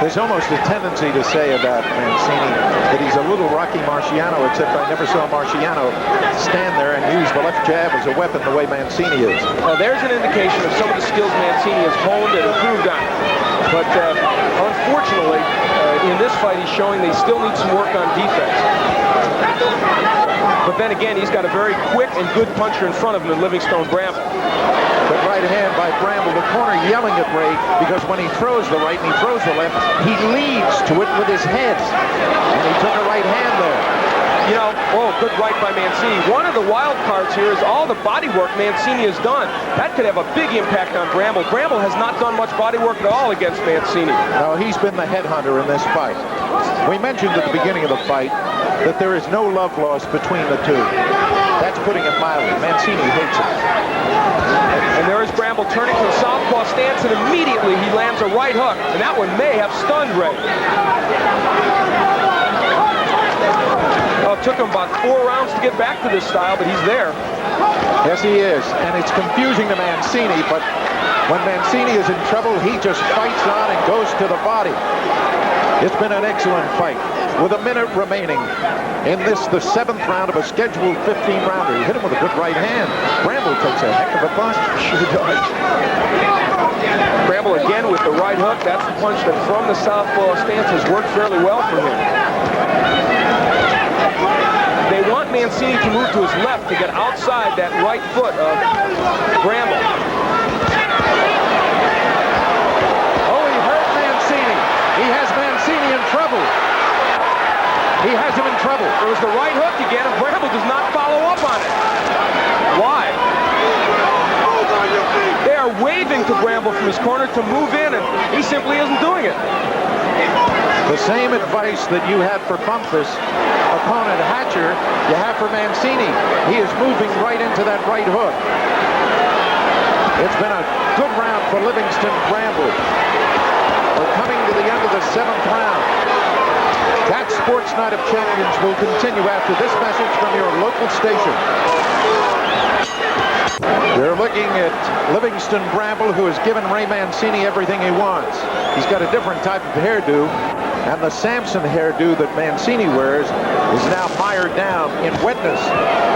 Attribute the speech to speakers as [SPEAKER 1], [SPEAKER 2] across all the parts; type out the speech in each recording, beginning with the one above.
[SPEAKER 1] There's almost a tendency to say about Mancini that he's a little Rocky Marciano, except I never saw Marciano stand there and use the left jab as a weapon the way Mancini is.
[SPEAKER 2] Well, there's an indication of some of the skills Mancini has honed and improved on. But unfortunately, in this fight, he's showing they still need some work on defense. But then again, he's got a very quick and good puncher in front of him in Livingstone Bramble.
[SPEAKER 1] Good right hand by Bramble. The corner yelling at Ray because when he throws the right and he throws the left, he leads to it with his head. And he took a right hand there.
[SPEAKER 2] You know, oh, good right by Mancini. One of the wild cards here is all the body work Mancini has done. That could have a big impact on Bramble. Bramble has not done much body work at all against Mancini.
[SPEAKER 1] No, he's been the headhunter in this fight. We mentioned at the beginning of the fight that there is no love lost between the two. That's putting it mildly. Mancini hates it.
[SPEAKER 2] And there is Bramble turning to the southpaw stance, and immediately he lands a right hook, and that one may have stunned Ray. Well, it took him about 4 rounds to get back to this style, but he's there.
[SPEAKER 1] Yes, he is, and it's confusing to Mancini, but when Mancini is in trouble, he just fights on and goes to the body. It's been an excellent fight. With a minute remaining in this, the 7th round of a scheduled 15-rounder. He hit him with a good right hand. Bramble takes a heck of a punch.
[SPEAKER 2] Sure does. Bramble again with the right hook. That's the punch that from the southpaw stance has worked fairly well for him. They want Mancini to move to his left to get outside that right foot of Bramble.
[SPEAKER 1] Oh, he hurt Mancini. He has Mancini in trouble. He has him in trouble.
[SPEAKER 2] It was the right hook again, and Bramble does not follow up on it. Why? They are waving to Bramble from his corner to move in, and he simply isn't doing it.
[SPEAKER 1] The same advice that you had for Bumpus, opponent Hatcher, you have for Mancini. He is moving right into that right hook. It's been a good round for Livingston Bramble. We're coming to the end of the 7th round. That Sports Night of Champions will continue after this message from your local station. You're looking at Livingston Bramble, who has given Ray Mancini everything he wants. He's got a different type of hairdo, and the Samson hairdo that Mancini wears is now mired down in wetness.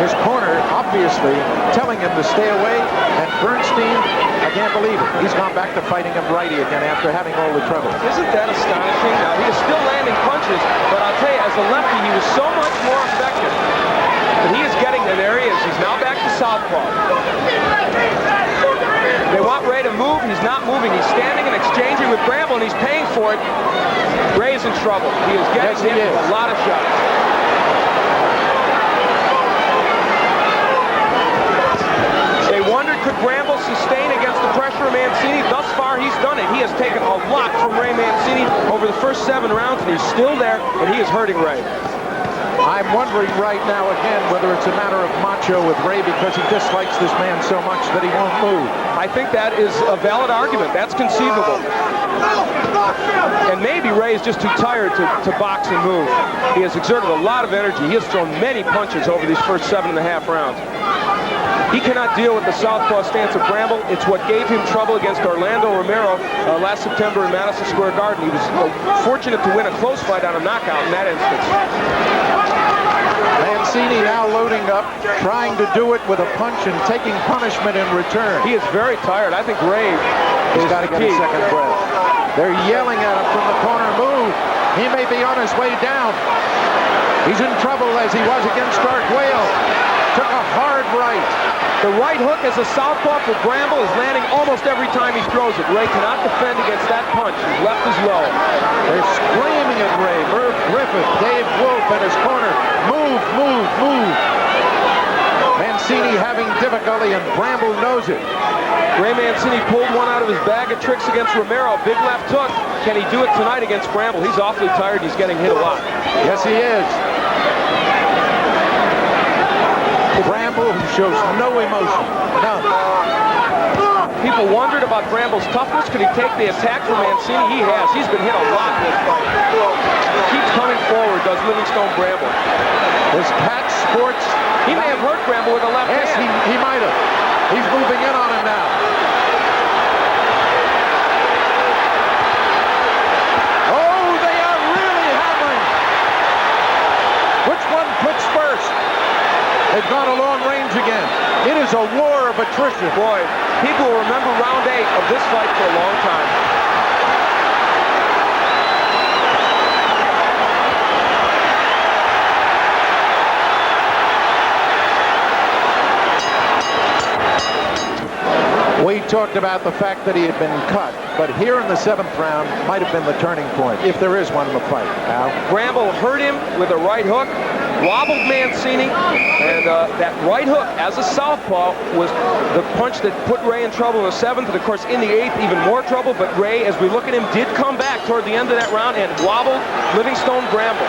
[SPEAKER 1] His corner, obviously, telling him to stay away, and Bernstein, I can't believe it. He's gone back to fighting him righty again after having all the trouble.
[SPEAKER 2] Isn't that astonishing? Now, he is still landing punches, but I'll tell you, as a lefty, he was so much more effective. But he is getting, and there he is. He's now back to southpaw. They want Ray to move. He's not moving. He's standing and exchanging with Bramble, and he's paying for it. Ray's in trouble. He is getting hit with a lot of shots. They wondered, could Bramble sustain against the pressure of Mancini? Thus far, he's done it. He has taken a lot from Ray Mancini over the first 7 rounds, and he's still there, and he is hurting Ray.
[SPEAKER 1] I'm wondering right now again whether it's a matter of macho with Ray because he dislikes this man so much that he won't move.
[SPEAKER 2] I think that is a valid argument. That's conceivable. And maybe Ray is just too tired to box and move. He has exerted a lot of energy. He has thrown many punches over these first 7.5 rounds. He cannot deal with the southpaw stance of Bramble. It's what gave him trouble against Orlando Romero last September in Madison Square Garden. He was fortunate to win a close fight on a knockout in that instance.
[SPEAKER 1] Mancini now loading up, trying to do it with a punch and taking punishment in return.
[SPEAKER 2] He is very tired. I think Ray
[SPEAKER 1] has got to get a second breath. They're yelling at him from the corner, move. He may be on his way down. He's in trouble as he was against Stark Whale. Took a hard right.
[SPEAKER 2] The right hook as a southpaw for Bramble is landing almost every time he throws it. Ray cannot defend against that punch. His left is low.
[SPEAKER 1] They're screaming at Ray. Merv Griffith, Dave Wolf at his corner. Move, move, move. Mancini having difficulty, and Bramble knows it.
[SPEAKER 2] Ray Mancini pulled one out of his bag of tricks against Romero. Big left hook. Can he do it tonight against Bramble? He's awfully tired. He's getting hit a lot.
[SPEAKER 1] Yes, he is. Bramble, who shows no emotion, none.
[SPEAKER 2] People wondered about Bramble's toughness. Could he take the attack from Mancini? He has. He's been hit a lot in this fight. Keeps coming forward, does Livingstone Bramble.
[SPEAKER 1] This Pat Sports...
[SPEAKER 2] He may have hurt Bramble with a left hand.
[SPEAKER 1] Yes, he might have. He's moving in on him now. Oh, moves again. It is a war of attrition.
[SPEAKER 2] Boy, people will remember round 8 of this fight for a long time.
[SPEAKER 1] We talked about the fact that he had been cut, but here in the 7th round might have been the turning point, if there is one in the fight. Al?
[SPEAKER 2] Bramble hurt him with a right hook, wobbled Mancini, and that right hook as a southpaw was the punch that put Ray in trouble in the 7th, and of course in the 8th even more trouble, but Ray, as we look at him, did come back toward the end of that round and wobbled Livingstone Bramble.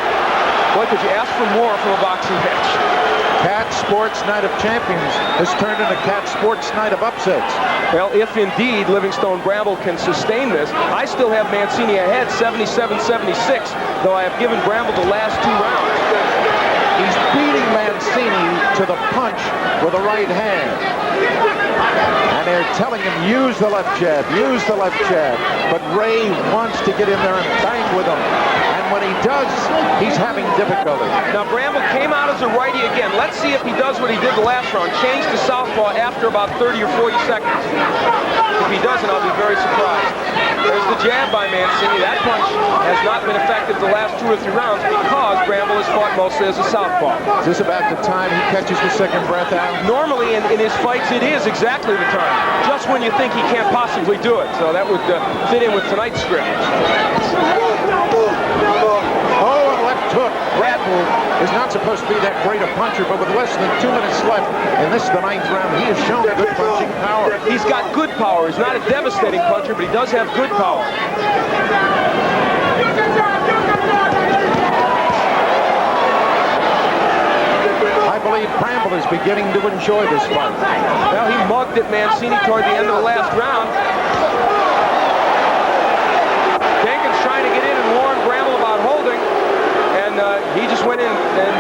[SPEAKER 2] Boy, could you ask for more from a boxing match?
[SPEAKER 1] Cat Sports Night of Champions has turned into Cat Sports Night of Upsets.
[SPEAKER 2] Well, if indeed Livingstone Bramble can sustain this, I still have Mancini ahead 77-76, though I have given Bramble the last 2 rounds.
[SPEAKER 1] He's beating Mancini to the punch with a right hand. And they're telling him, use the left jab, use the left jab. But Ray wants to get in there and bang with him. And when he does, he's having difficulty.
[SPEAKER 2] Now, Bramble came out as a righty again. Let's see if he does what he did the last round. Changed to southpaw after about 30 or 40 seconds. If he doesn't, I'll be very surprised. There's the jab by Mancini. That punch has not been effective the last 2 or 3 rounds because Bramble has fought mostly as a southpaw.
[SPEAKER 1] Is this about the time he catches the second breath out?
[SPEAKER 2] Normally in his fights, it is exactly the time. Just when you think he can't possibly do it. So that would fit in with tonight's script.
[SPEAKER 1] Oh, a left hook. Bramble is not supposed to be that great a puncher, but with less than 2 minutes left in this, the 9th round, he has shown good punching power.
[SPEAKER 2] He's got good power. He's not a devastating puncher, but he does have good power.
[SPEAKER 1] I believe Bramble is beginning to enjoy this fight.
[SPEAKER 2] Well, he mugged at Mancini toward the end of the last round. Jenkins trying to get in and warn Bramble about holding, and he just went in and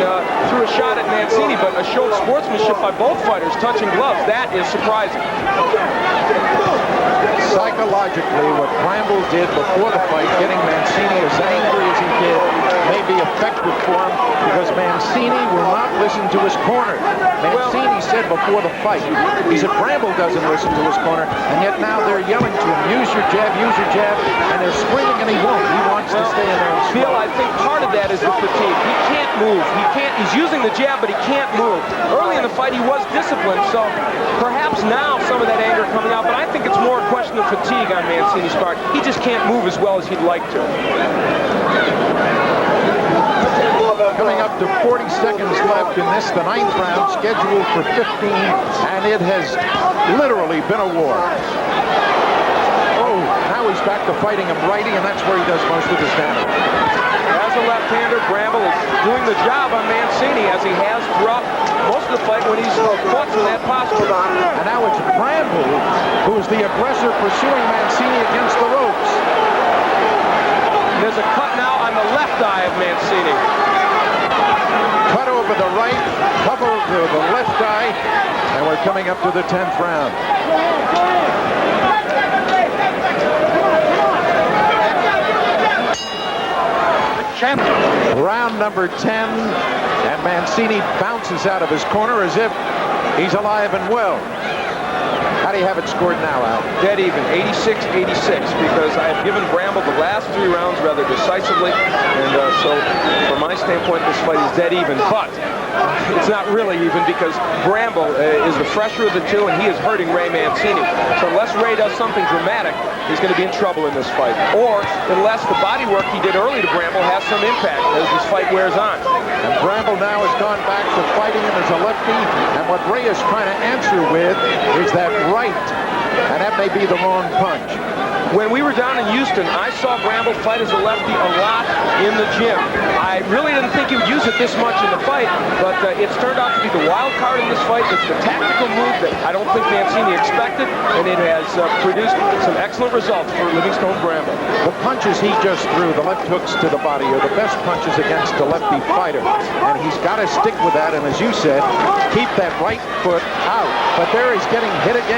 [SPEAKER 2] threw a shot at Mancini, but a show of sportsmanship by both fighters touching gloves. That is surprising.
[SPEAKER 1] Psychologically, what Bramble did before the fight, getting Mancini as angry as he did, may be effective for him because Mancini will not listen to his corner. Mancini said before the fight, he said Bramble doesn't listen to his corner, and yet now they're yelling to him, use your jab, and they're screaming, and he won't. He wants to stay in there and
[SPEAKER 2] Phil, I think part of that is the fatigue. He can't move. He's using the jab, but he can't move. Early in the fight, he was disciplined, so perhaps now some of that anger coming out, but I think it's more a question of fatigue on Mancini's part. He just can't move as well as he'd like to.
[SPEAKER 1] Coming up to 40 seconds left in this, the 9th round, scheduled for 15, and it has literally been a war. Oh, now he's back to fighting him righty, and that's where he does most of his damage.
[SPEAKER 2] As a left-hander, Bramble is doing the job on Mancini, as he has throughout most of the fight when he's fought from that posture.
[SPEAKER 1] And now it's Bramble who is the aggressor pursuing Mancini against the ropes.
[SPEAKER 2] There's a cut now on the left eye of Mancini.
[SPEAKER 1] Cut over the right, cover to the left eye, and we're coming up to the 10th round. Round number 10, and Mancini bounces out of his corner as if he's alive and well. How do you have it scored now, Al?
[SPEAKER 2] Dead even, 86-86, because I have given Bramble the last 3 rounds rather decisively, and so from my standpoint, this fight is dead even, but it's not really even because Bramble is the fresher of the two, and he is hurting Ray Mancini. So unless Ray does something dramatic, he's going to be in trouble in this fight. Or unless the body work he did early to Bramble has some impact as this fight wears on.
[SPEAKER 1] And Bramble now has gone back to fighting him as a lefty, and what Ray is trying to answer with is that right, and that may be the wrong punch.
[SPEAKER 2] When we were down in Houston, I saw Bramble fight as a lefty a lot in the gym. I really didn't think he would use it this much in the fight, but it's turned out to be the wild card in this fight. It's the tactical move that I don't think Mancini expected, and it has produced some excellent results for Livingstone Bramble.
[SPEAKER 1] The punches he just threw, the left hooks to the body, are the best punches against a lefty fighter, and he's got to stick with that, and as you said, keep that right foot out. But there he's getting hit again.